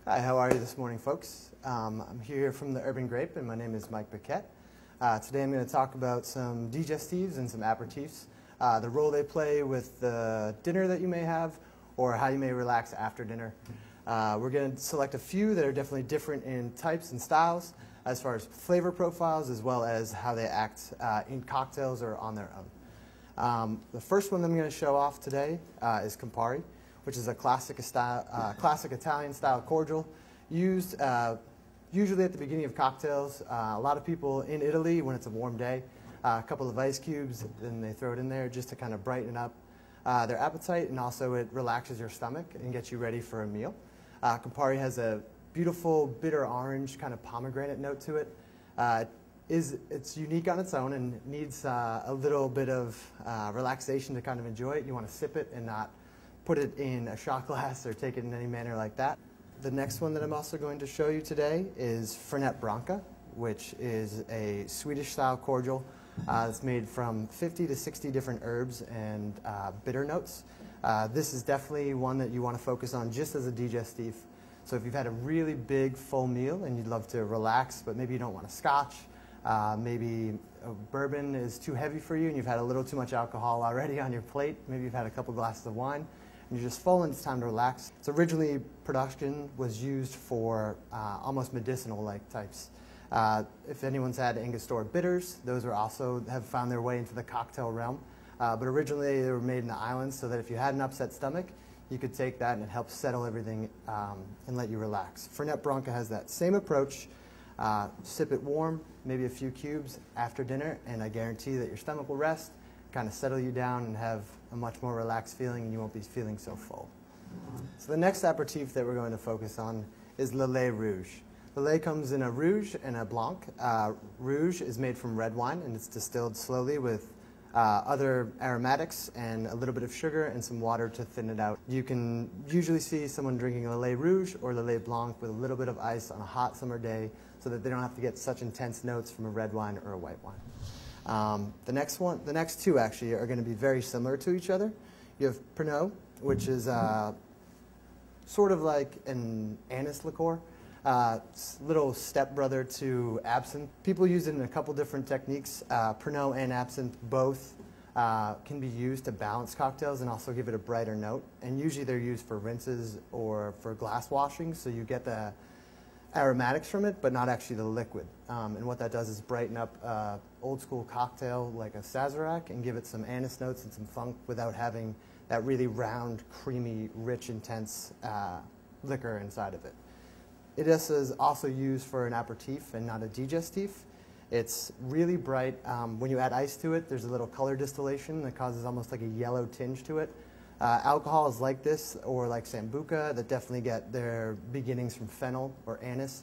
Hi, how are you this morning, folks? I'm here from the Urban Grape, and my name is Mike Paquette. Today I'm going to talk about some digestifs and some aperitifs, the role they play with the dinner that you may have, or how you may relax after dinner. We're going to select a few that are definitely different in types and styles, as far as flavor profiles, as well as how they act in cocktails or on their own. The first one I'm going to show off today is Campari, which is a classic Italian-style cordial used usually at the beginning of cocktails. A lot of people in Italy, when it's a warm day, a couple of ice cubes, then they throw it in there just to kind of brighten up their appetite, and also it relaxes your stomach and gets you ready for a meal. Campari has a beautiful bitter orange kind of pomegranate note to it. It's unique on its own and needs a little bit of relaxation to kind of enjoy it. You want to sip it and not put it in a shot glass or take it in any manner like that. The next one that I'm also going to show you today is Fernet Branca, which is a Swedish-style cordial. It's made from 50 to 60 different herbs and bitter notes. This is definitely one that you want to focus on just as a digestif. So if you've had a really big, full meal and you'd love to relax, but maybe you don't want a scotch, maybe a bourbon is too heavy for you and you've had a little too much alcohol already on your plate, maybe you've had a couple glasses of wine, and you're just full and it's time to relax. So originally, production was used for almost medicinal-like types. If anyone's had Angostura bitters, those are also have found their way into the cocktail realm. But originally, they were made in the islands so that if you had an upset stomach, you could take that and it helps settle everything and let you relax. Fernet Branca has that same approach. Sip it warm, maybe a few cubes after dinner, and I guarantee that your stomach will rest, kind of settle you down and have a much more relaxed feeling, and you won't be feeling so full. So the next aperitif that we're going to focus on is Lillet Rouge. Lillet comes in a Rouge and a Blanc. Rouge is made from red wine, and it's distilled slowly with other aromatics and a little bit of sugar and some water to thin it out. You can usually see someone drinking Lillet Rouge or Lillet Blanc with a little bit of ice on a hot summer day so that they don't have to get such intense notes from a red wine or a white wine. The next two actually are going to be very similar to each other. You have Pernod, which is sort of like an anise liqueur. It's a little stepbrother to Absinthe. People use it in a couple different techniques. Pernod and Absinthe both can be used to balance cocktails and also give it a brighter note. And usually they're used for rinses or for glass washing, so you get the aromatics from it, but not actually the liquid. And what that does is brighten up old school cocktail like a Sazerac and give it some anise notes and some funk without having that really round, creamy, rich, intense liquor inside of it. It is also used for an aperitif and not a digestif. It's really bright. When you add ice to it, there's a little color distillation that causes almost like a yellow tinge to it. Alcohols like this, or like Sambuca, that definitely get their beginnings from fennel or anise.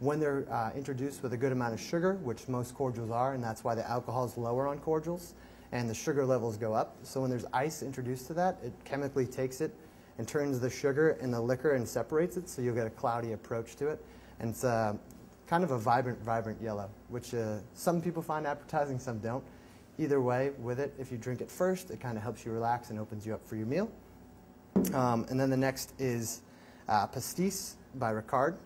When they're introduced with a good amount of sugar, which most cordials are, and that's why the alcohol is lower on cordials, and the sugar levels go up. So when there's ice introduced to that, it chemically takes it and turns the sugar and the liquor and separates it, so you'll get a cloudy approach to it. And it's kind of a vibrant yellow, which some people find appetizing, some don't. Either way, with it, if you drink it first, it kind of helps you relax and opens you up for your meal. And then the next is Pastis by Ricard.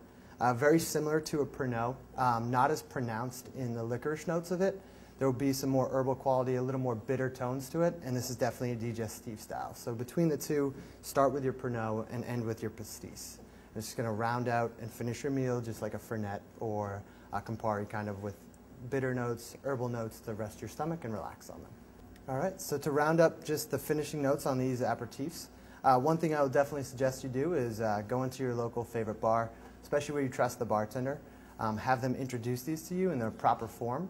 Very similar to a Pernod, not as pronounced in the licorice notes of it. There will be some more herbal quality, a little more bitter tones to it, and this is definitely a digestif style. So between the two, start with your Pernod and end with your Pastis. It's just going to round out and finish your meal just like a Fernet or a Campari, kind of with bitter notes, herbal notes to rest your stomach and relax on them. All right, so to round up just the finishing notes on these aperitifs, one thing I would definitely suggest you do is go into your local favorite bar, especially where you trust the bartender. Have them introduce these to you in their proper form.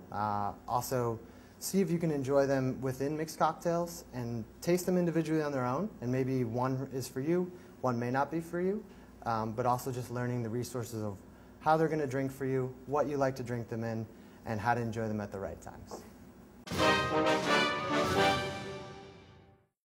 Also, see if you can enjoy them within mixed cocktails and taste them individually on their own. And maybe one is for you, one may not be for you. But also just learning the resources of how they're going to drink for you, what you like to drink them in, and how to enjoy them at the right times.